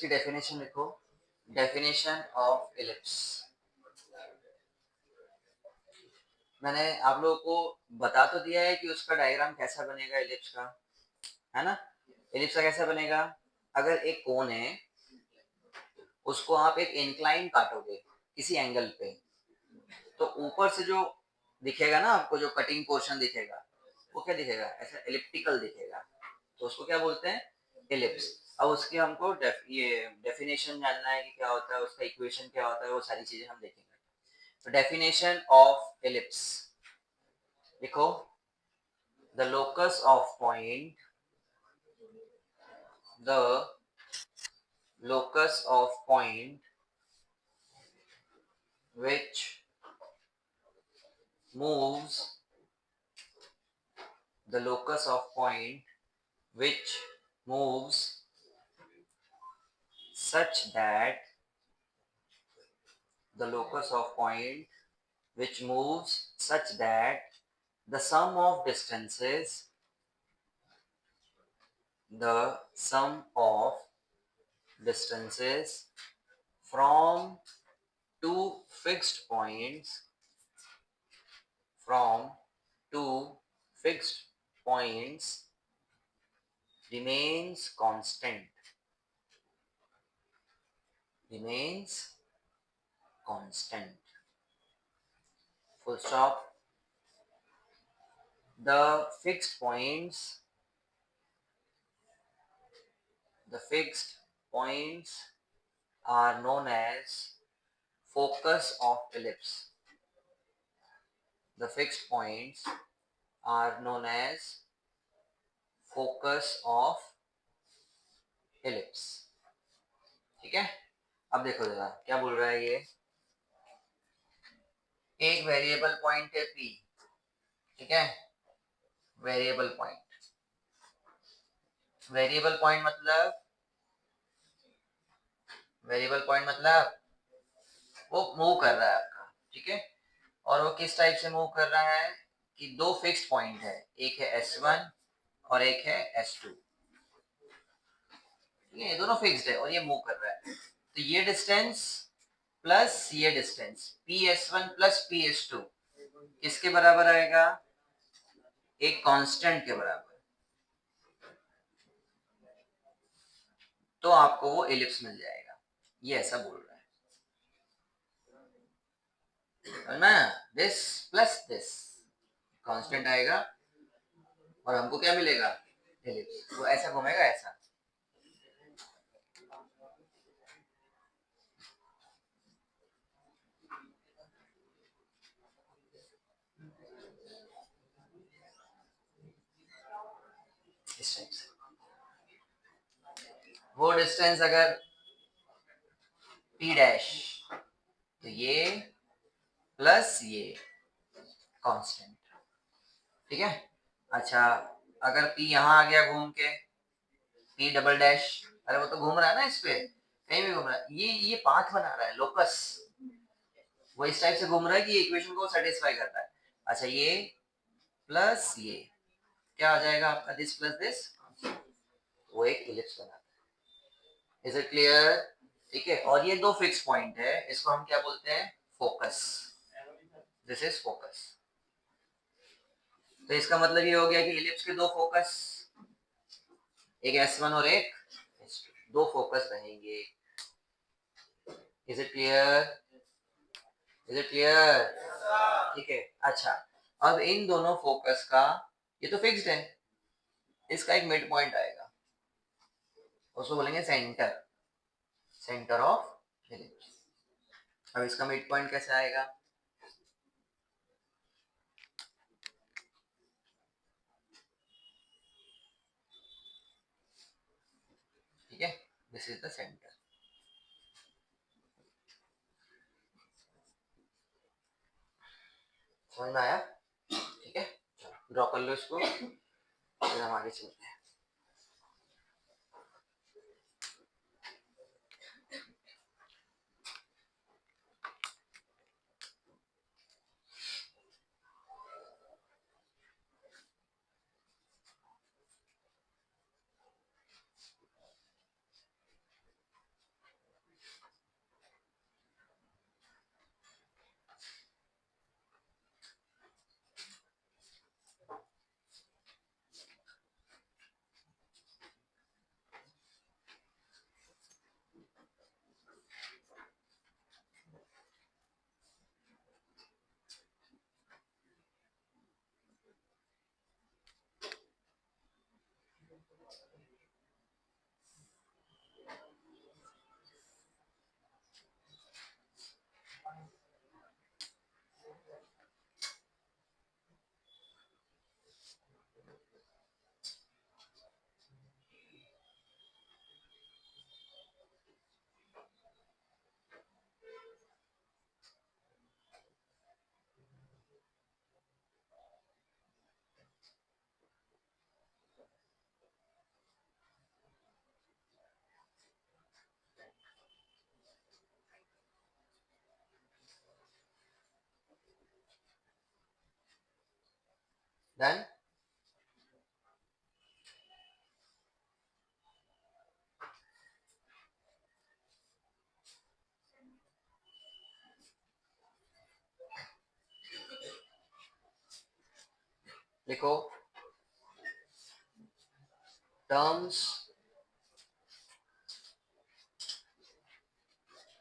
की डेफिनेशन लिखो। Definition of ellipse. मैंने आप लोगों को बता तो दिया है कि उसका डायग्राम कैसा बनेगा इलिप्स का, है ना। इलिप्स का कैसा बनेगा, अगर एक कोन है उसको आप एक इंक्लाइन काटोगे किसी एंगल पे, तो ऊपर से जो दिखेगा ना आपको, जो कटिंग पोर्शन दिखेगा वो क्या दिखेगा, ऐसा एलिप्टिकल दिखेगा, तो उसको क्या बोलते हैं, इलिप्स। अब उसकी हमको ये डेफिनेशन जानना है कि क्या होता है, उसका इक्वेशन क्या होता है, वो सारी चीजें हम देखेंगे। तो डेफिनेशन ऑफ इलिप्स लिखो। The locus of point, the locus of point which moves, the locus of point which moves such that, the locus of point which moves such that the sum of distances, the sum of distances from two fixed points, from two fixed points remains constant, remains constant, full stop. The fixed points, the fixed points are known as focus of ellipse. The fixed points are known as focus of ellipse. ठीक है। अब देखो जरा क्या बोल रहा है ये, एक वेरिएबल पॉइंट है P, ठीक है, वेरिएबल पॉइंट। वेरिएबल पॉइंट मतलब, वेरिएबल पॉइंट मतलब वो मूव कर रहा है आपका, ठीक है। और वो किस टाइप से मूव कर रहा है कि दो फिक्स्ड पॉइंट है, एक है S1 और एक है S2, ठीक है, ये दोनों फिक्स्ड है और ये मूव कर रहा है। तो ये डिस्टेंस प्लस ये डिस्टेंस PS1 प्लस PS2 किसके बराबर आएगा, एक कांस्टेंट के बराबर। तो आपको वो एलिप्स मिल जाएगा, ये ऐसा बोल रहा है ना। दिस प्लस दिस कांस्टेंट आएगा और हमको क्या मिलेगा, एलिप्स। वो ऐसा घूमेगा ऐसा। इस टाइप से वो डिस्टेंस अगर P डैश, तो ये प्लस ये कांस्टेंट, ठीक है। अच्छा, अगर P यहाँ आ गया घूम के, P डबल डैश, अरे वो तो घूम रहा है ना, इस पे कहीं भी घूम रहा है, ये पाथ बना रहा है लोकस, वो इस टाइप से घूम रहा है कि इक्वेशन को सेटिस्फाई करता है। अच्छा, ये प्लस ये क्या आ जाएगा आपका, दिस प्लस दिस, वो एक इलिप्स बनाता है। इज इट क्लियर, ठीक है। और ये दो फिक्स पॉइंट है, इसको हम क्या बोलते हैं, फोकस। This is focus. तो इसका मतलब ये हो गया कि इलिप्स के दो फोकस, एक S1 और एक S2, दो फोकस रहेंगे। Is it clear, is it clear, ठीक है। अच्छा, अब इन दोनों फोकस का, ये तो फिक्स्ड है, इसका एक मिड पॉइंट आएगा, उसको बोलेंगे सेंटर, सेंटर ऑफ इलिप्स। अब इसका मिड पॉइंट कैसे आएगा, ठीक है, दिस इज द सेंटर। समझ में आया, ठीक है। चलो ड्रॉ कर लो इसको, फिर हम आगे चलते हैं। लिखो terms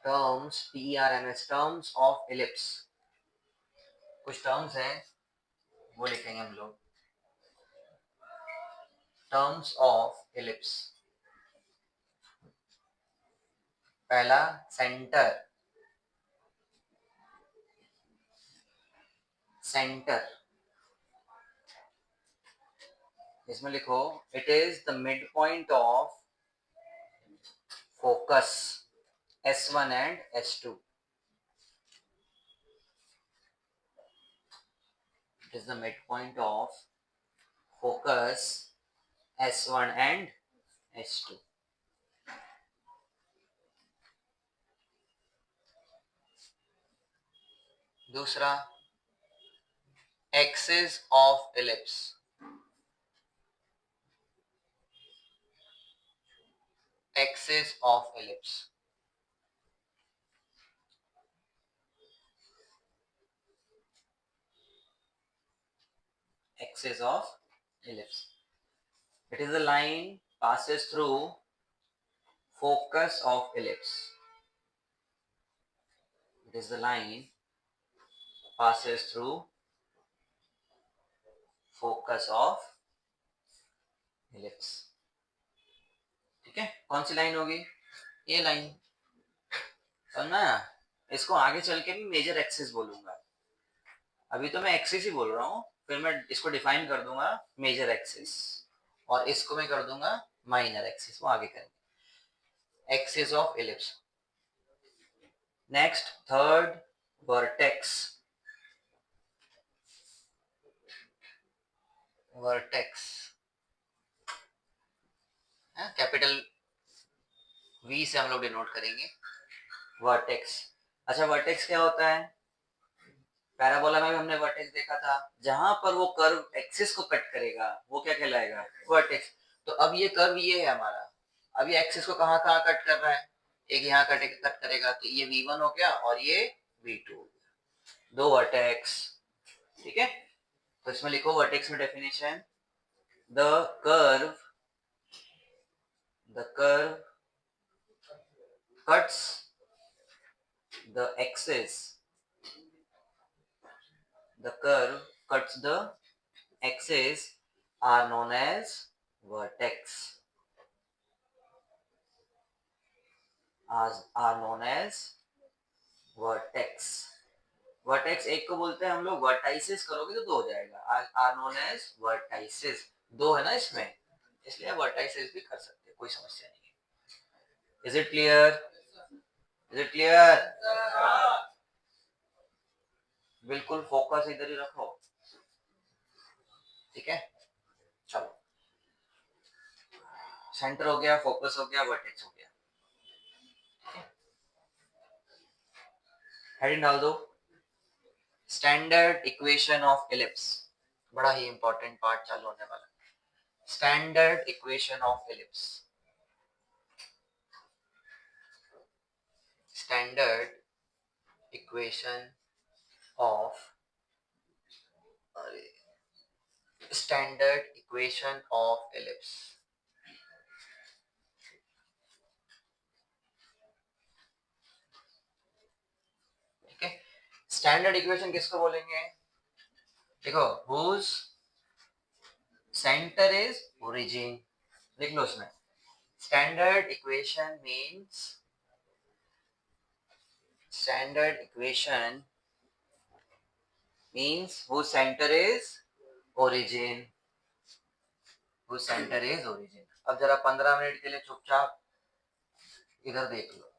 TERMS terms of ellipse. कुछ टर्म्स हैं वो लिखेंगे हम लोग, टर्म्स ऑफ इलिप्स। पहला सेंटर, सेंटर इसमें लिखो it is the mid point of focus S1 and S2। It is the mid point of focus S1 and S2। दूसरा axis of ellipse, axis of ellipse. Axis of ellipse. It is a line passes through focus of ellipse. It is the line passes through focus of ellipse. ठीक है, कौन सी line होगी? ये line, समझना? इसको आगे चल के भी मेजर एक्सिस बोलूंगा, अभी तो मैं एक्सिस ही बोल रहा हूँ, फिर मैं इसको डिफाइन कर दूंगा मेजर एक्सिस, और इसको मैं कर दूंगा माइनर एक्सिस, वो आगे करेंगे। Axis of ellipse. Next third vertex, vertex capital V से हम लोग डिनोट करेंगे वर्टेक्स। अच्छा वर्टेक्स क्या होता है? पैराबोला में भी हमने वर्टेक्स देखा था, जहां पर वो कर्व एक्सिस को कट करेगा वो क्या कहलाएगा? वर्टेक्स। तो अब ये कर्व ये है हमारा, अब ये एक्सिस को कहाँ कहाँ कट कर रहा है? एक यहाँ कट करेगा, तो ये V1 हो गया और ये V2 हो गया, दो वर्टेक्स। ठीक है, तो इसमें लिखो वर्टेक्स में definition, the curve cuts the axis, the curve cuts the axis are known as vertex, are known as vertex। Vertex एक को बोलते हैं हम लोग, वर्टाइसिस करोगे तो दो हो जाएगा, आर नोन एज वर्टाइसिस, दो है ना इसमें, इसलिए वर्टाइसिस भी कर सकते हैं, कोई समस्या नहीं है। Is it clear? Is it clear? बिल्कुल फोकस इधर ही रखो, ठीक है। चलो, सेंटर हो गया, फोकस हो गया, वर्टेक्स हो गया। हेडिंग डाल दो, स्टैंडर्ड इक्वेशन ऑफ इलिप्स। बड़ा ही इंपॉर्टेंट पार्ट चालू होने वाला, standard equation of ellipse. Standard equation of, standard equation of ellipse. ठीक है, स्टैंडर्ड इक्वेशन किसको बोलेंगे? देखो, हुज सेंटर इज ओरिजिन, लिख लो उसमें। Standard equation means, standard equation means whose center is origin, whose center is origin। अब जरा 15 minute के लिए चुपचाप इधर देख लो,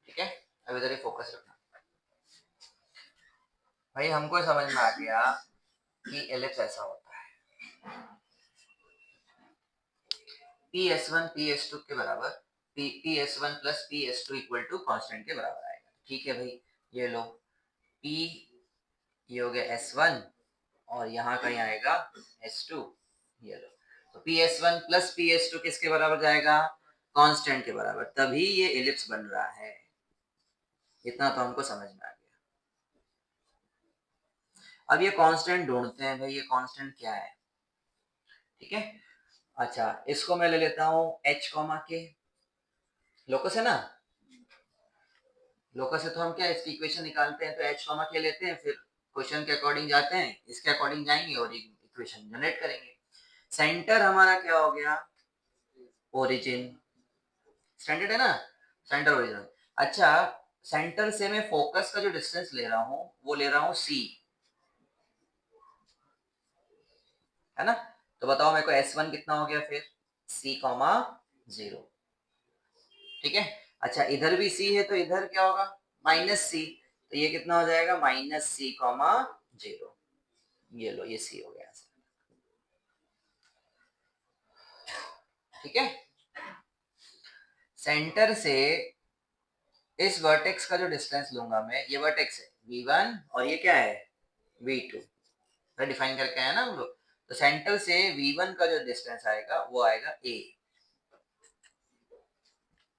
ठीक है, अब इधर ही फोकस रखना। भाई हमको समझ में आ गया कि एलिप्स ऐसा होता है, PS1 PS2 के बराबर, PS1 plus PS2 equal to constant के बराबर आएगा। ठीक है भाई, ये लो P, ये हो गया S1 और यहाँ कहीं आएगा S2, ये लो। तो PS1 प्लस PS2 किसके बराबर जाएगा? कांस्टेंट के बराबर, तभी ये एलिप्स बन रहा है। इतना तो हमको समझ में आ गया। अब ये कांस्टेंट ढूंढते हैं भाई, ये कांस्टेंट क्या है, ठीक है। अच्छा इसको मैं ले लेता हूँ h कॉमा के, लोकस है ना, लोकस है तो हम क्या इसकी इक्वेशन निकालते हैं, तो h कॉमा के लेते हैं, फिर क्वेश्चन के अकॉर्डिंग जाते हैं, इसके अकॉर्डिंग जाएंगे और इक्वेशन जनरेट करेंगे। सेंटर हमारा क्या हो गया, ओरिजिन, स्टैंडर्ड है ना, सेंटर ओरिजिन। अच्छा सेंटर से मैं फोकस का जो डिस्टेंस ले रहा हूँ वो ले रहा हूँ c, है ना। तो बताओ मेरे को S1 कितना हो गया फिर, c कॉमा 0, ठीक है। अच्छा इधर भी c है तो इधर क्या होगा, माइनस c, तो ये कितना हो जाएगा, माइनस c कॉमा 0, ये लो ये c हो गया, ठीक है। सेंटर से इस वर्टेक्स का जो डिस्टेंस लूंगा मैं, ये वर्टेक्स है v1 और ये क्या है v2, डिफाइन करके है ना हम लोग। तो सेंटर से v1 का जो डिस्टेंस आएगा वो आएगा a,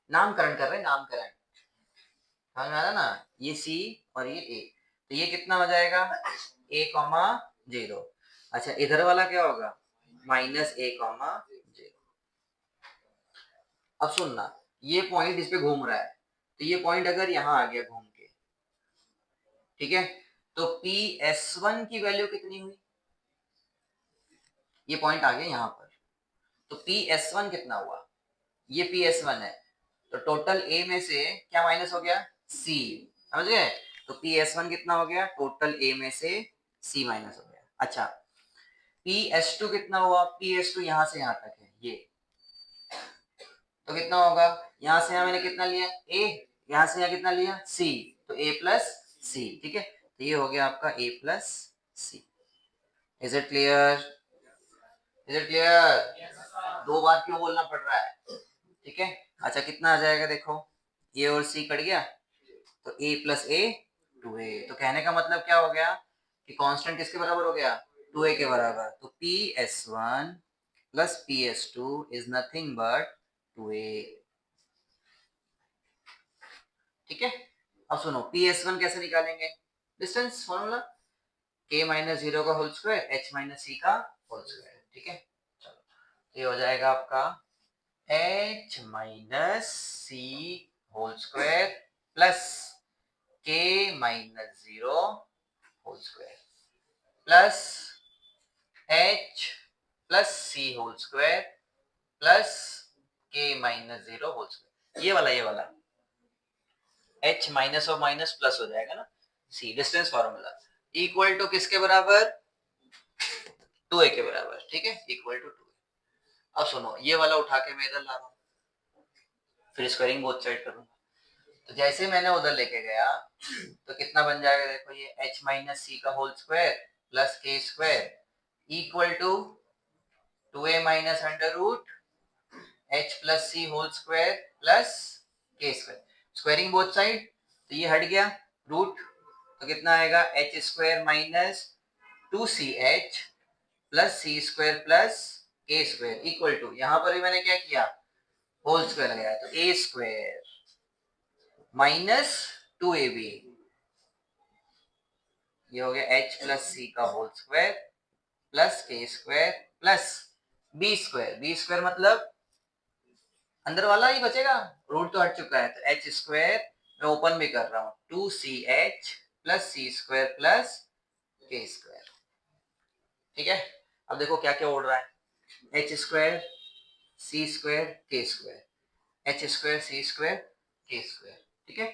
नामकरण कर रहे हैं, नामकरण, समझ में आ रहा ना, ये c और ये a, तो ये कितना हो जाएगा a कॉमा 0। अच्छा इधर वाला क्या होगा, माइनस a कॉमा 0। अब सुनना, ये पॉइंट इस पे घूम रहा है, तो ये पॉइंट अगर यहाँ आ गया घूम के, ठीक है, तो PS1 की वैल्यू कितनी हुई, ये पॉइंट आ गया यहाँ पर, तो PS1 कितना हुआ, ये PS1 है, तो टोटल A में से क्या माइनस हो गया, C, समझ गए। तो PS1 कितना हो गया, टोटल A में से C माइनस हो गया। अच्छा PS2 कितना हुआ, PS2 यहाँ से यहाँ तक है ये, तो कितना होगा, यहाँ से यहाँ मैंने कितना लिया A, यहाँ से यहाँ कितना लिया C, तो A प्लस C, ठीक है, तो ये हो गया आपका A plus C। Is it clear, is it clear, दो बार क्यों बोलना पड़ रहा है, ठीक है। अच्छा कितना आ जाएगा देखो, ए और सी कट गया, तो a प्लस ए 2a, तो कहने का मतलब क्या हो गया कि कांस्टेंट किसके बराबर हो गया, 2a के बराबर, तो PS1 plus PS2 is nothing but 2a, ठीक है। अब सुनो PS1 कैसे निकालेंगे, डिस्टेंस फॉर्मूला k माइनस 0 का whole square h minus c का होल स्क्वायर, ठीक है। चलो ये हो जाएगा आपका h minus C whole square plus k minus 0 whole square plus h plus C whole square plus k minus 0 whole square, ये वाला h माइनस और माइनस प्लस हो जाएगा ना, c distance formula equal to किसके बराबर, 2a के बराबर, ठीक है, इक्वल टू 2। अब सुनो ये वाला उठा के मैं इधर ला रहा हूँ, फिर स्क्वायरिंग बोथ साइड करूंगा, तो जैसे मैंने उधर लेके गया तो कितना बन जाएगा देखो, ये h माइनस सी का whole square plus K square equal to 2a minus under root h plus C whole square plus K square, squaring both side, तो ये हट गया रूट, तो कितना आएगा h square minus 2ch plus C square plus K square equal to, यहां पर भी मैंने क्या किया होल स्क्वायर लगाया, तो a स्क्वायर माइनस 2ab, ये हो गया h प्लस सी का whole square plus K square plus B square, B square मतलब अंदर वाला ही बचेगा, रूट तो हट चुका है, तो h स्क्वायर मैं ओपन भी कर रहा हूँ 2ch plus C square plus K square, ठीक है। अब देखो क्या क्या उड़ रहा है, h square C square K square, h square C square K square, ठीक है।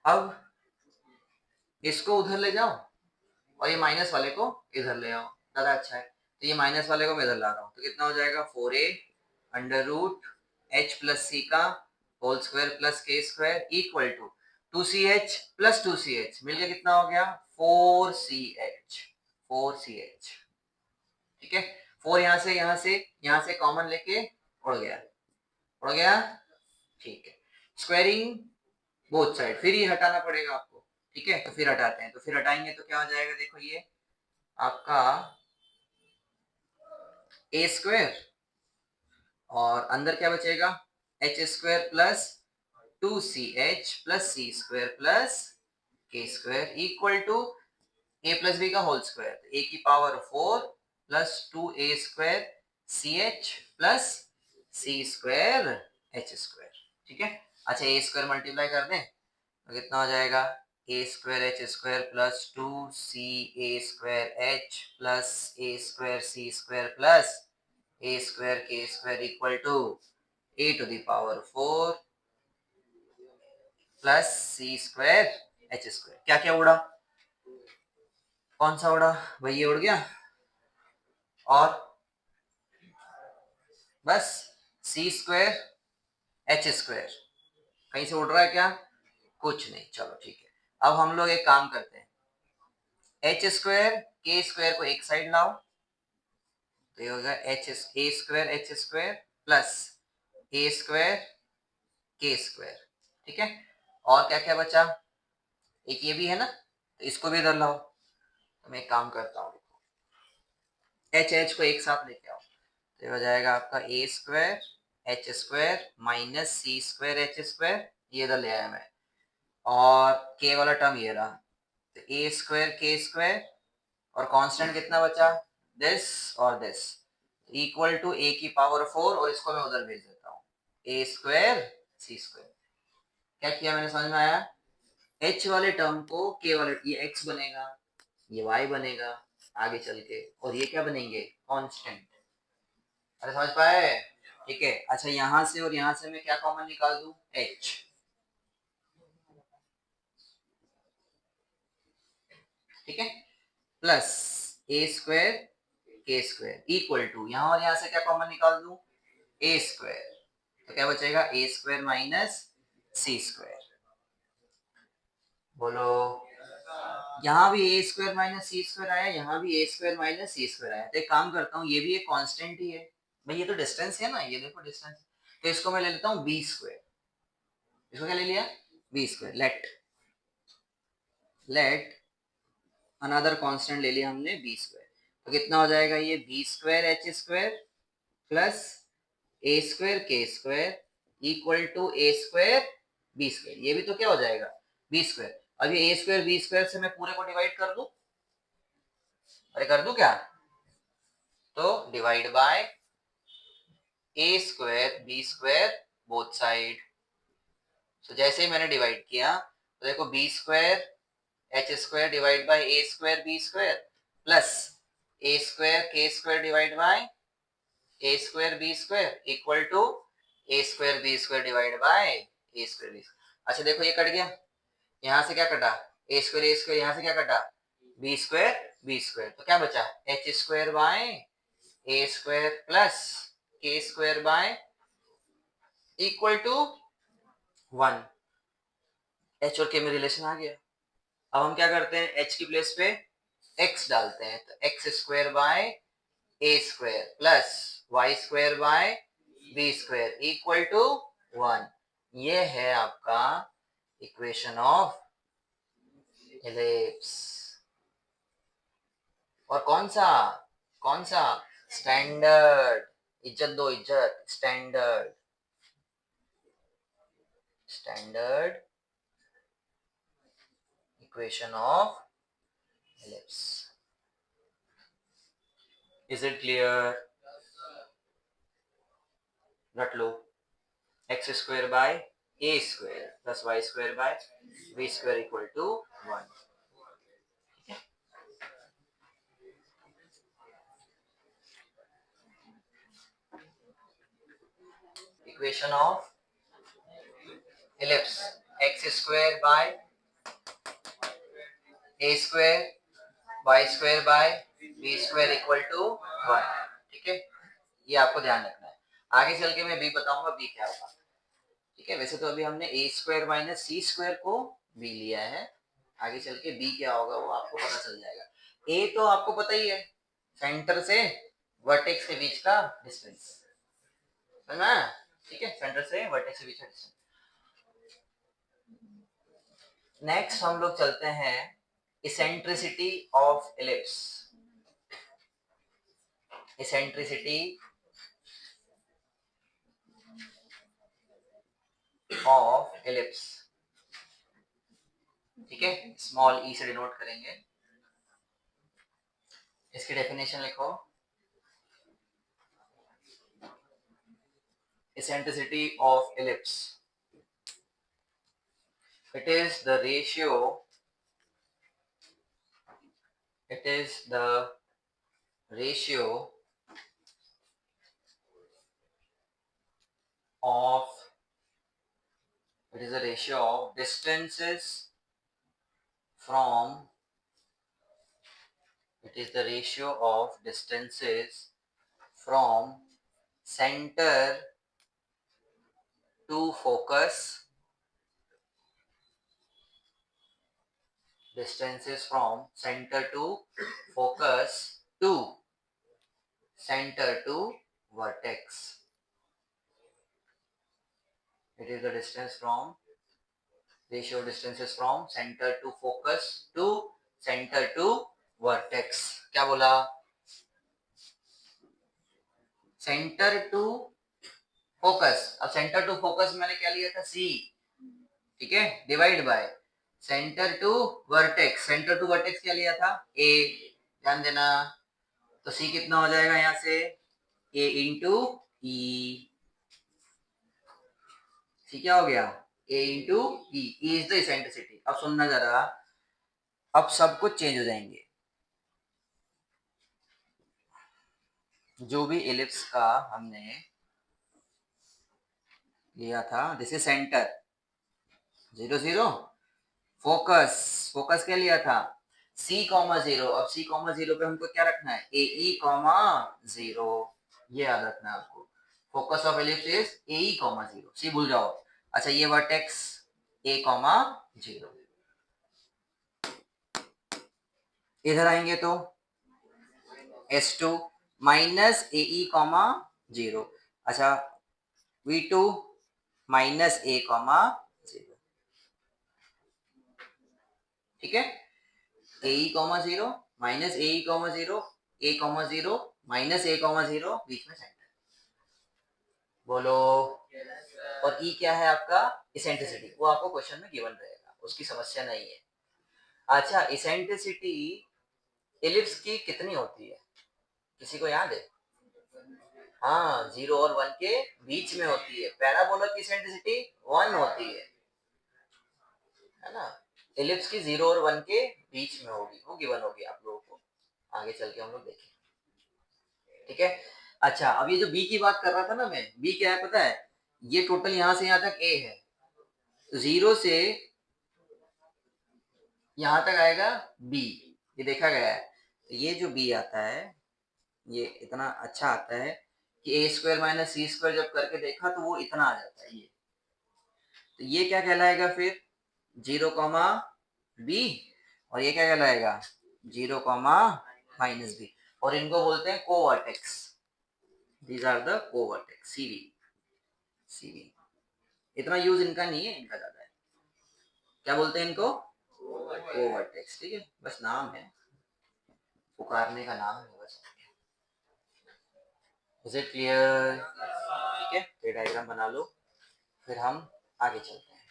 अब इसको उधर ले जाओ और ये माइनस वाले को इधर ले आओ, ज्यादा अच्छा है, तो ये माइनस वाले को मैं इधर ला रहा हूँ, तो कितना हो जाएगा 4a under root h plus C का whole square plus K square equal to 2ch plus 2ch मिलकर कितना हो गया 4ch, 4ch, ठीक है। 4 यहाँ से कॉमन लेके उड़ गया, उड़ गया, ठीक है। स्क्वायरिंग बोथ साइड, फिर ये हटाना पड़ेगा आपको, ठीक है, तो फिर हटाते हैं, तो फिर हटाएंगे तो क्या हो जाएगा देखो, ये आपका ए स्क्वायर और अंदर क्या बचेगा H square plus 2ch plus C square plus K square equal to A plus B का होल स्क्वायर, ए की power 4 plus 2a square C H plus C square H square. ठीक है, अच्छा ए स्क्वायर मल्टीप्लाई कर दें तो कितना हो जाएगा, A square H square plus 2 C A square H plus A square C square plus A square K square equal to A to the power 4 plus C square H square. क्या क्या उड़ा, कौन सा उड़ा भाई, ये उड़ गया और बस सी स्क्वायर एच स्क्वायर कहीं से उड़ रहा है क्या, कुछ नहीं। चलो ठीक है, अब हम लोग एक काम करते हैं, एच स्क्वायर के स्क्वायर को एक साइड लाओ तो ये होगा H A square H square plus A square K square. ठीक है, और क्या क्या बचा, एक ये भी है ना, तो इसको भी इधर लाओ। तो मैं एक काम करता हूँ, एच एच को एक साथ लेके आओ तो ये हो जाएगा आपका ए स्क्वायर एच स्क्वायर माइनस सी स्क्वायर एच स्क्वायर, ये इधर ले आया मैं, और के वाला टर्म ये रहा, तो ए स्क्वायर के स्क्वायर और कांस्टेंट कितना बचा, दिस और दिस, इक्वल टू ए की पावर 4 और इसको मैं उधर भेज देता हूँ, ए स्क्वायर सी स्क्वायर। क्या किया मैंने, समझ में आया, एच वाले टर्म को के वाले, ये एक्स बनेगा, ये वाई बनेगा आगे चल के, और ये क्या बनेंगे, कांस्टेंट। अरे समझ पाए, ठीक है। अच्छा यहां से और यहां से मैं क्या कॉमन निकाल दूं, एच। ठीक है, plus A square K square equal to, यहां और यहां से क्या कॉमन निकाल दूं, ए स्क्वायर, तो क्या बचेगा, ए स्क्वायर माइनस सी स्क्वायर। बोलो, यहाँ भी ए स्क्वायर माइनस सी स्क्वायर आया, यहाँ भी ए स्क्वायर माइनस सी स्क्वायर आया, तो एक काम करता हूँ, ये भी एक कांस्टेंट ही है भाई, ये तो डिस्टेंस है ना, ये देखो डिस्टेंस, तो इसको मैं ले लेता हूँ बी स्क्वायर। इसको क्या ले लिया, B square. Let let another constant ले लिया हमने बी स्क्वायर, तो कितना हो जाएगा, ये B square H square plus A square K square equal to A square B square, ये भी तो क्या हो जाएगा, बी स्क्वायर। अब ये ए स्क्वायर बी स्क्वायर से मैं पूरे को डिवाइड कर दूं, अरे कर दूं क्या, तो divide by A square B square both side. तो जैसे ही मैंने डिवाइड किया तो देखो B square H square divide by A square B square plus A square K square divide by A square B square equal to A square B square divide by A square B. अच्छा देखो ये cut गया, यहाँ से क्या कटा, ए square, यहाँ से क्या कटा, बी स्क्वायर, तो क्या बचा, H square by A square plus K square by equal to 1। H और के में रिलेशन आ गया। अब हम क्या करते हैं, एच की प्लेस पे एक्स डालते हैं, तो X square by A square plus Y square by B square equal to 1। ये है आपका इक्वेशन ऑफ एलिप्स। और कौन सा स्टैंडर्ड, इज्जत दो इज्जत, standard standard equation of ellipse। Is it clear? रट लो, X square by A square plus Y square by B square equal to 1। Equation of ellipse, X square by A square Y square by B square equal to 1। ठीक है, ये आपको ध्यान रखना है, आगे चल के मैं बी बताऊंगा बी क्या होगा। ठीक है, वैसे तो अभी हमने ए स्क्वायर माइनस सी स्क्वायर को बी लिया है, आगे चल के बी क्या होगा वो आपको पता चल जाएगा। ए तो आपको पता ही है, सेंटर से वर्टेक्स के बीच का डिस्टेंस, समझना, ठीक है, सेंटर से वर्टेक्स के बीच का डिस्टेंस। नेक्स्ट हम लोग चलते हैं eccentricity of ellipse. Eccentricity of ellipse, ठीक है, स्मॉल ई से डिनोट करेंगे। इसकी डेफिनेशन लिखो। eccentricity of ellipse, it is the ratio of distances from center to focus, distances from center to focus to center to vertex. It is the ratio of distances from center to focus to center to vertex. क्या बोला? Centre to focus. अब centre to focus मैंने क्या लिया था? C. ठीक है, divide by centre to vertex. Centre to vertex क्या लिया था? ए। ध्यान देना। तो सी कितना हो जाएगा यहां से? ए इंटू ई। सी क्या हो गया? A into E. E is the eccentricity. अब सुनना जरा, अब सब कुछ चेंज हो जाएंगे। जो भी एलिप्स का हमने लिया था, दिस इज सेंटर 0 0, फोकस क्या लिया था? C comma 0। अब C कॉमा 0 पे हमको क्या रखना है? ए ई कॉमा 0। ये याद रखना है आपको। Focus of ellipse is a E comma 0। C भूल जाओ। अच्छा, ये वर्टेक्स A कॉमा 0। इधर आएंगे तो S2 minus A E comma 0। अच्छा, V2 माइनस A कॉमा 0। ठीक है, ए E comma 0 minus A E comma 0, A comma 0 minus A comma 0, बीच में सेंटर। बोलो। और ई क्या है आपका? इसेंट्रिसिटी। वो आपको क्वेश्चन में गिवन रहेगा, उसकी समस्या नहीं है। अच्छा, इसेंट्रिसिटी एलिप्स की कितनी होती है? किसी को याद है? हाँ, 0 और 1 के बीच में होती है। पैराबोला की इसेंट्रिसिटी 1 होती है ना? एलिप्स की 0 और 1 के बीच में होगी, वो गिवन होगी आप लोगों को। आगे चल के हम लोग देखेंगे। ठीक है। अच्छा, अब ये जो बी की बात कर रहा था ना मैं, बी क्या है पता है? ये टोटल यहां से यहां तक ए है, 0 से यहां तक आएगा बी। ये देखा गया है। तो ये जो बी आता है, ये इतना अच्छा आता है कि ए स्क्वायर माइनस सी स्क्वायर जब करके देखा तो वो इतना आ जाता है। ये तो ये क्या कहलाएगा फिर? 0 कॉमा बी। और ये क्या कहलाएगा? 0 कॉमा माइनस बी। और इनको बोलते हैं covertex. These are the covertex. CV. इतना यूज इनका नहीं है, इनका ज्यादा है। क्या बोलते हैं इनको? कोवर्टेक्स। ठीक है, बस नाम है, पुकारने का नाम है बस। Is it clear? ठीक है, ये डायग्राम बना लो, फिर हम आगे चलते हैं।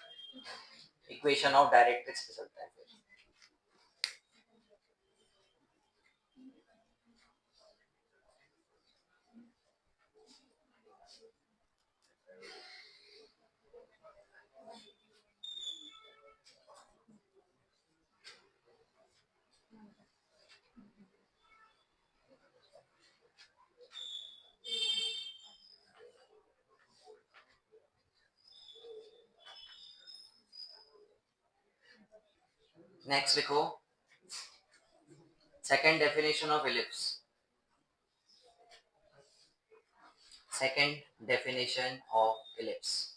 इक्वेशन ऑफ डायरेक्ट्रिक्स पे चलते हैं फिर। नेक्स्ट लिखो, second definition of ellipse. Second definition of ellipse.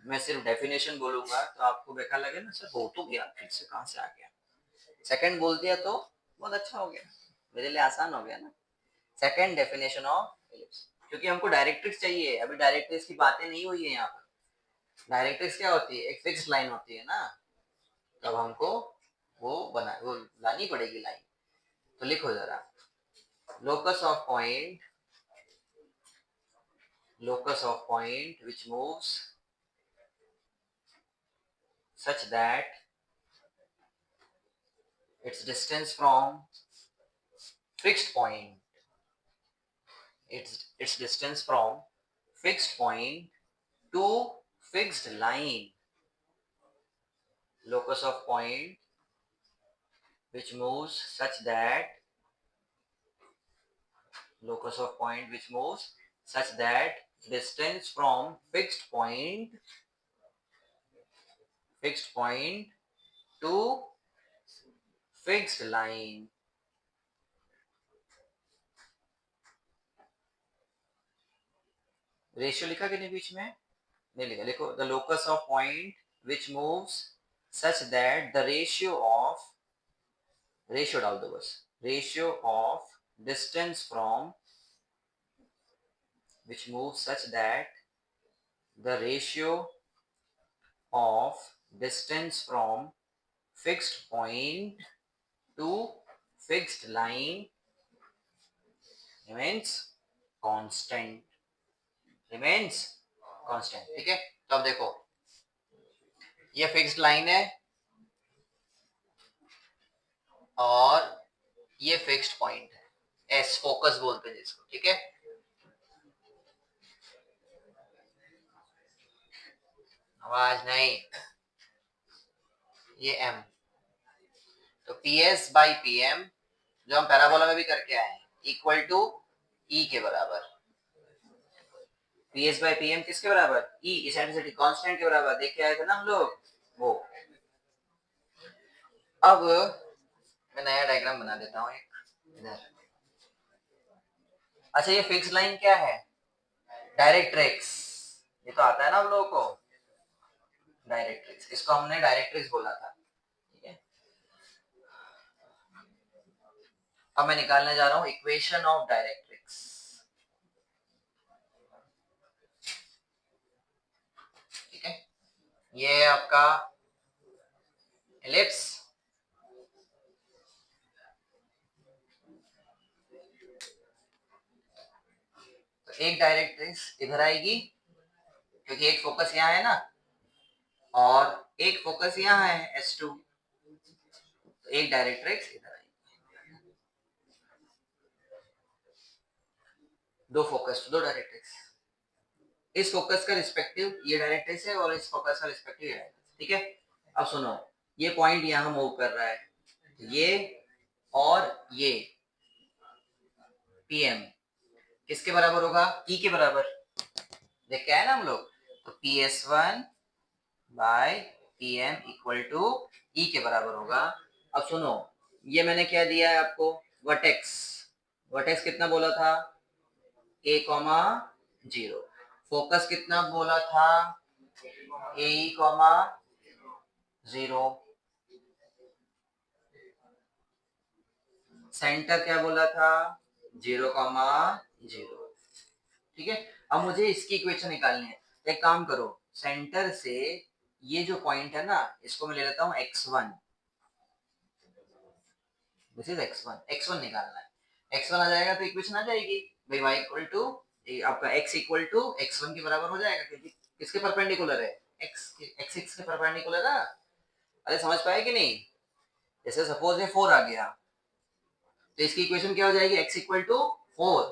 मैं सिर्फ डेफिनेशन बोलूंगा तो आपको बेकार लगे ना, सर हो तो गया, फिर से कहां से आ गया। सेकंड बोल दिया तो बहुत अच्छा हो गया, मेरे लिए आसान हो गया ना। सेकंड डेफिनेशन ऑफ एलिप्स, क्योंकि हमको डायरेक्ट्रिक्स चाहिए। अभी डायरेक्ट्रिक्स की बातें नहीं हुई है यहाँ पर। डायरेक्ट्रिक्स क्या होती है? एक फिक्स लाइन होती है ना, तब हमको वो लानी पड़ेगी लाइन। तो लिखो जरा, locus of point which moves such that its distance from fixed point, its distance from fixed point to fixed line, locus of point which moves such that distance from fixed point to fixed line. Ratio लिखा कि नहीं बीच में? नहीं लिखा, लिखो the locus of point which moves such that the ratio डाल दो बस, ratio of distance from which moves such that the ratio of distance from fixed point to fixed line remains constant. ठीक है? तो अब देखो, ये फिक्स्ड लाइन है और ये फिक्स्ड पॉइंट है, एस फोकस बोलते हैं जिसको, ठीक है? आवाज नहीं, ये एम, तो P S by P M जो हम पैराबोला में भी करके आए हैं इक्वल टू ई के बराबर, P S by P M किसके बराबर? ई, इसेंट्रिसिटी कांस्टेंट के बराबर, देख के आए थे ना हम लोग वो। अब मैं नया डायग्राम बना देता हूँ एक इधर। अच्छा, ये फिक्स लाइन क्या है? डायरेक्ट्रिक्स, ये तो आता है ना हम लोगों को, डायरेक्ट्रिक्स, इसको हमने डायरेक्ट्रिक्स बोला था, ठीक है? अब मैं निकालने जा रहा हूँ इक्वेशन ऑफ डायरेक्ट्रिक्स, ठीक है? ये आपका एलिप्स, तो एक डायरेक्ट्रिक्स इधर आएगी क्योंकि एक फोकस यहाँ है ना, और एक फोकस यहाँ है S2, तो एक डायरेक्ट्रिक्स इधर आएगी, दो फोकस दो डायरेक्ट्रिक्स, इस फोकस का रिस्पेक्टिव ये डायरेक्ट्रिक्स है और इस फोकस का रिस्पेक्टिव ये डायरेक्ट्रिक्स, ठीक है? अब सुनो, ये पॉइंट यहाँ मूव कर रहा है, ये और ये PM किसके बराबर होगा? E के बराबर, देख के आए ना हम लोग, तो PS1 by PM equal to E के बराबर होगा। अब सुनो, ये मैंने क्या दिया है आपको? वर्टेक्स कितना बोला था? A,0, फोकस कितना बोला था? AE,0, सेंटर क्या बोला था? 0,0, ठीक है? अब मुझे इसकी इक्वेशन निकालनी है, एक काम करो, सेंटर से ये जो पॉइंट है ना, इसको मैं ले लेता हूँ x1, दिस इज x1 निकालना है, x1 आ जाएगा तो इक्वेशन आ जाएगी भाई, y इक्वल टू आपका x इक्वल टू x1 के बराबर हो जाएगा, क्योंकि किसके परपेंडिकुलर है? x6 के परपेंडिकुलर है। अरे समझ पाए कि नहीं? जैसे सपोज ये 4 आ गया, तो इसकी इक्वेशन क्या हो जाएगी? x इक्वल टू 4,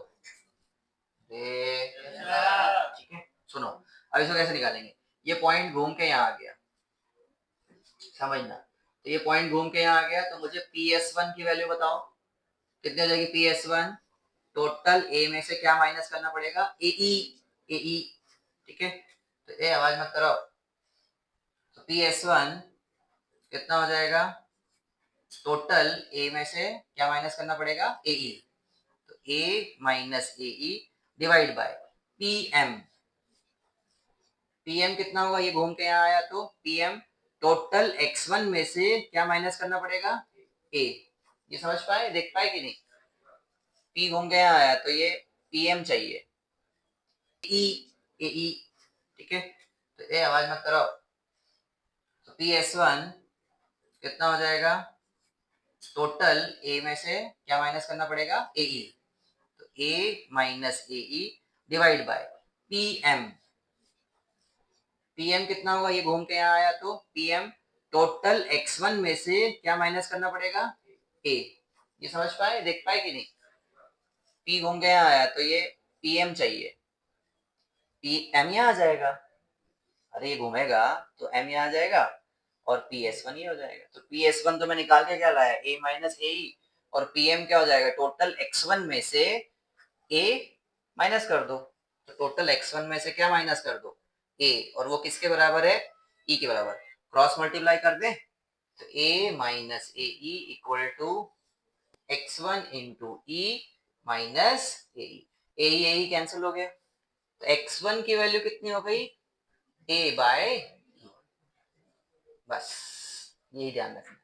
ठीक है? सुनो, अब इसको कैसे निकालेंगे? ये पॉइंट घूम के यहाँ आ गया, समझना, तो ये पॉइंट घूम के यहाँ आ गया, तो मुझे PS1 की वैल्यू बताओ, कितनी हो जाएगी PS1? टोटल A में से क्या माइनस करना पड़ेगा? AE, ठीक है? तो ए आवाज मत करो, तो PS1 कितना हो जाएगा? टोटल A में से क्या माइनस करना पड़ेगा? AE, तो A minus AE divide by PM, PM कितना होगा? ये घूम के यहाँ आया तो PM टोटल x1 में से क्या माइनस करना पड़ेगा? A, ये समझ पाए, देख पाए कि नहीं? P घूम के यहाँ आया तो ये PM चाहिए, AE, ठीक है? तो ए आवाज मत करो, तो PS1 कितना हो जाएगा? टोटल A में से क्या माइनस करना पड़ेगा? AE, तो A minus AE divide by PM, PM कितना होगा? ये घूम के यहाँ आया तो PM टोटल x1 में से क्या माइनस करना पड़ेगा? ए, ये समझ पाए, देख पाए कि नहीं? पी घूम के यहाँ आया तो ये पी एम चाहिए, पी एम यहाँ आ जाएगा। अरे ये घूमेगा तो एम यहाँ आ जाएगा और पी एस वन ये हो जाएगा। तो पी एस वन तो मैं निकाल के क्या लाया, ए माइनस ए ई, और पी एम क्या हो जाएगा, टोटल एक्स वन में से ए माइनस कर दो। तो टोटल एक्स वन में से क्या माइनस कर दो, ए, और वो किसके बराबर है, ई के बराबर। क्रॉस मल्टीप्लाई कर दे तो A minus A E equal to X one into E minus A E cancel हो गया। तो एक्स वन की वैल्यू कितनी हो गई, ए बाय, बस यही ध्यान रखना।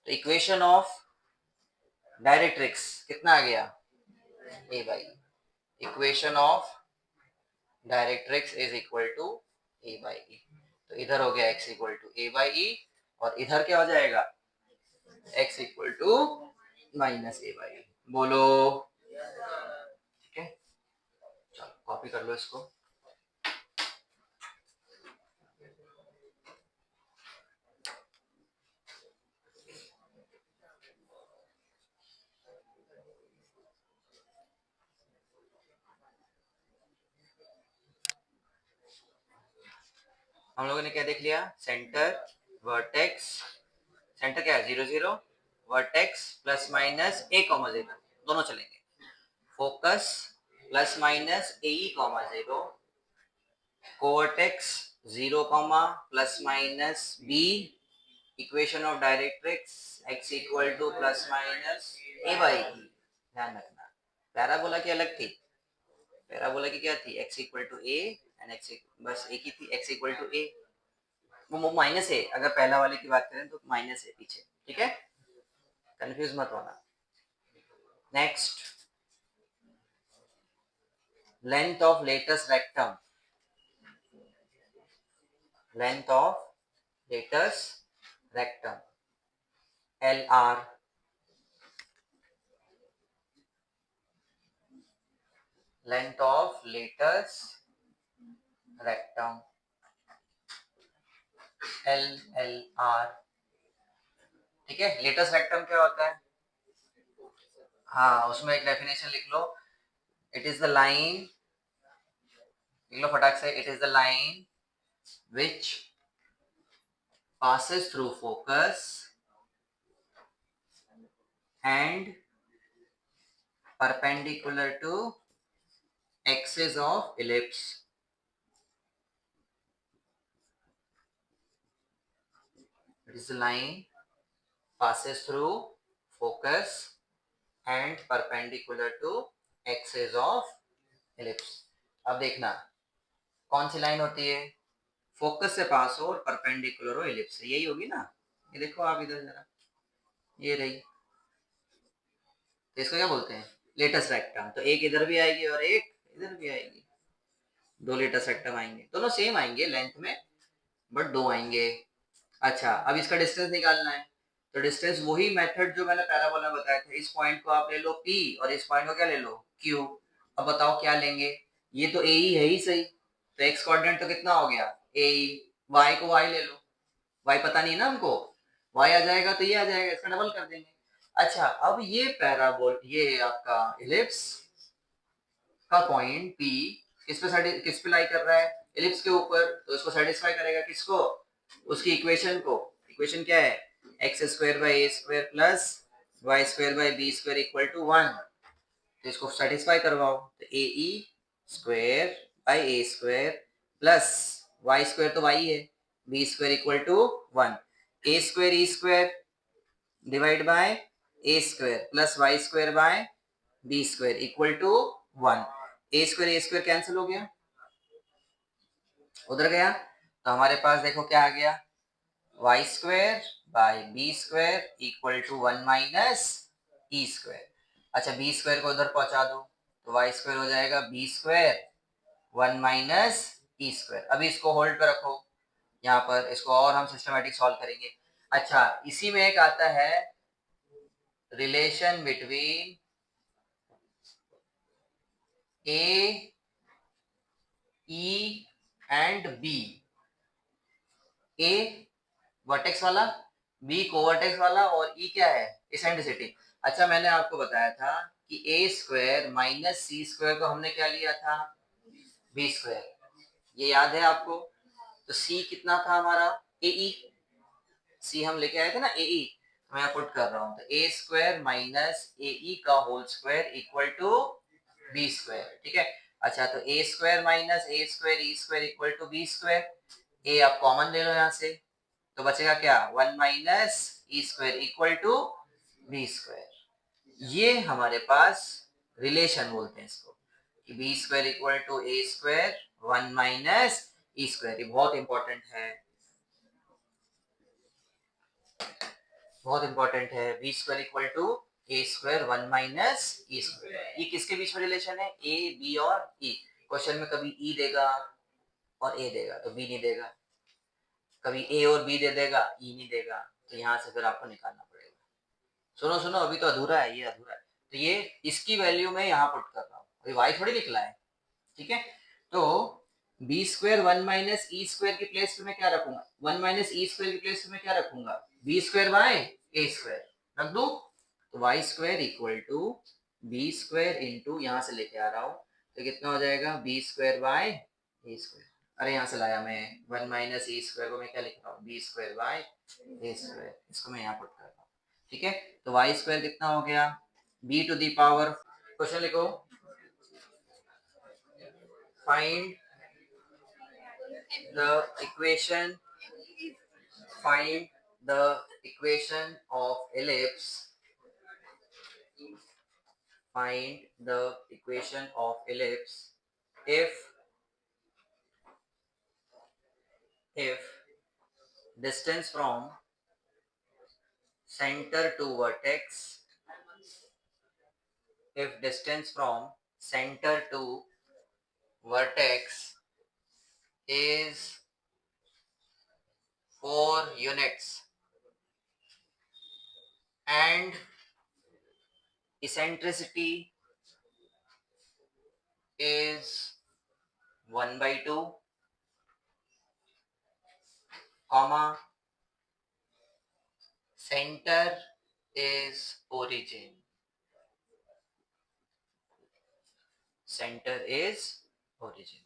तो इक्वेशन ऑफ डायरेक्ट्रिक्स कितना आ गया, A by, equation of directrix is equal to A by E. तो इधर हो गया x equal to A by E, और इधर क्या हो जाएगा, x equal to minus A by E. बोलो, ठीक है, चलो कॉपी कर लो इसको। हम लोगों ने क्या देख लिया, सेंटर, वर्टेक्स, सेंटर क्या है 0 0, vertex plus minus A comma 0 दोनों चलेंगे, focus plus minus A E comma 0, covertex 0 comma plus minus B, equation of directrix x equal to plus minus A by E. ध्यान रखना पैराबोला की अलग थी, parabola की क्या थी, x equal to A and x बस एक ही थी, x इक्वल टू ए, वो माइनस है, अगर पहला वाले की बात करें तो माइनस है पीछे, ठीक है, कंफ्यूज मत होना। Next, length of latus rectum, length of latus rectum L R, length of latus rectum L L R, ठीक है। लेटस रेक्टम क्या होता है, हाँ उसमें एक डेफिनेशन लिख लो, इट इज द लाइन, लिख लो फटाक से, it is the line which passes through focus and perpendicular to axis of ellipse, it is the line passes through focus and perpendicular to axis of ellipse। अब देखना कौन सी line होती है, focus से पास हो और परपेंडिकुलर हो इलिप्स से, यही होगी ना, ये देखो आप इधर जरा, ये रही, तो इसको क्या बोलते हैं, लेटस रेक्टम। तो एक इधर भी आएगी और एक इधर भी आएगी, दो लेटस रेक्टम आएंगे, दोनों सेम आएंगे लेंथ में बट दो आएंगे। अच्छा अब इसका डिस्टेंस निकालना है, तो डिस्टेंस वही मेथड जो मैंने पैराबोला में बताया था, इस पॉइंट को आप ले लो P और इस पॉइंट को क्या ले लो Q। अब बताओ क्या लेंगे, ये तो AE है ही सही, तो x कोऑर्डिनेट तो कितना हो गया AE, y को y ले लो, y पता नहीं ना हमको, y आ जाएगा तो ये आ जाएगा, इसका डबल कर देंगे। अच्छा अब ये पैराबोल, ये आपका इलिप्स का पॉइंट P किस पे लाई कर रहा है, इलिप्स के ऊपर, तो इसको सेटिस्फाई करेगा किसको, उसकी इक्वेशन को। इक्वेशन क्या है, X square by A square plus Y square by B square equal to 1, तो इसको सेटिस्फाई करवाओ, तो A E square by A square plus Y square तो वाई है, B square equal to 1, A square E square divide by A square plus Y square by B square equal to 1, A square cancel हो गया, उधर गया, तो हमारे पास देखो क्या आ गया, Y square by B square equal to 1 minus E square. अच्छा बी स्क्वायर को उधर पहुंचा दो, तो वाई स्क्वायर हो जाएगा B square 1 minus E square. अभी इसको होल्ड पे रखो यहाँ पर, इसको और हम सिस्टमेटिक सॉल्व करेंगे। अच्छा इसी में एक आता है relation between A E and B, A vertex वाला, बी कोवर्टेक्स वाला और ई क्या है, इसेंट्रिसिटी। अच्छा मैंने आपको बताया था कि ए स्क्वायर माइनस सी स्क्वायर को हमने क्या लिया था, बी स्क्वायर, ये याद है आपको। तो सी कितना था हमारा, ए ई, सी हम लेके आए थे ना ए ई, मैं पुट कर रहा हूं, तो A square minus A E का whole square equal to B square, ठीक है। अच्छा तो A square minus A square E square equal to B square, A आप कॉमन ले लो यहाँ से, तो बचेगा क्या, one minus E square equal to B square. ये हमारे पास रिलेशन बोलते हैं इसको, कि B square equal to A square one minus E square. ये बहुत इंपॉर्टेंट है, बहुत इंपॉर्टेंट है। B square equal to A square one minus E square, ये किसके बीच में रिलेशन है, ए बी और ई। क्वेश्चन में कभी ई देगा और ए देगा तो बी नहीं देगा, कभी ए और बी दे देगा ई नहीं देगा, तो यहाँ से फिर आपको निकालना पड़ेगा। सुनो सुनो, अभी तो अधूरा है, ये अधूरा है, तो ये इसकी वैल्यू में यहाँ पुट कर रहा हूँ, अभी वाई थोड़ी निकला है, ठीक है। तो B square one minus E square की प्लेस पे मैं क्या रखूंगा, वन माइनस ई स्क्वायर की प्लेस पे मैं क्या रखूंगा, B square by A square रख दू, तो Y square equal to B square into यहाँ से लेके आ रहा हूँ, तो कितना हो जाएगा, B square by A square, अरे यहाँ से लाया मैं, वन माइनस ई स्क्वायर को मैं क्या लिख रहा हूँ, B square by A square, इसको मैं यहाँ पुट कर रहा हूँ, ठीक है। तो वाई स्क्वायर कितना हो गया, B to the power, question लिखो, find the equation find the equation of ellipse, find the equation of ellipse if distance from center to vertex, if distance from center to vertex is 4 units and eccentricity is 1/2, comma, center is origin, center is origin,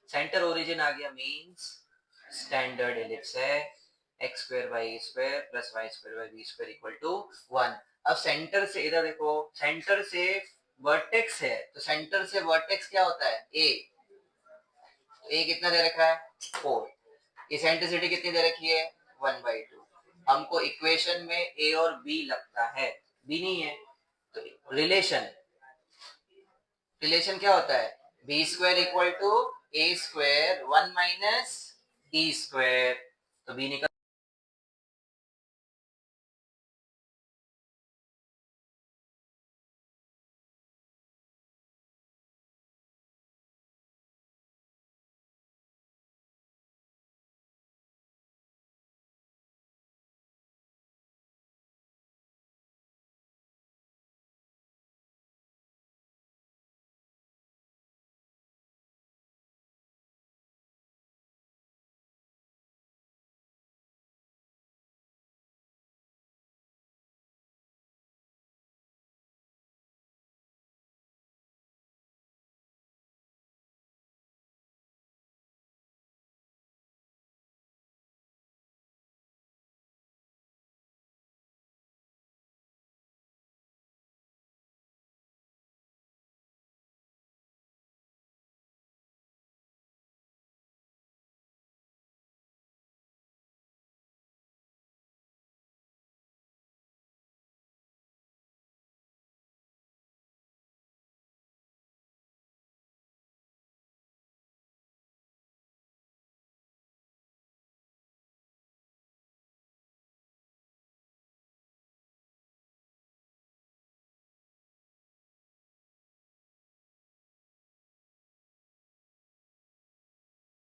center origin आ गया, means standard ellipse है, X square Y square plus Y square by B square equal to 1। अब centre से, इधर देखो, centre से vertex है, तो सेंटर से वर्टेक्स क्या होता है, ए, तो ए कितना दे रखा है 4, इसेंट्रिसिटी कितनी दे रखी है 1/2, हमको इक्वेशन में ए और बी लगता है, बी नहीं है, तो रिलेशन, रिलेशन क्या होता है, B square equal to A square one minus E square, तो बी निकल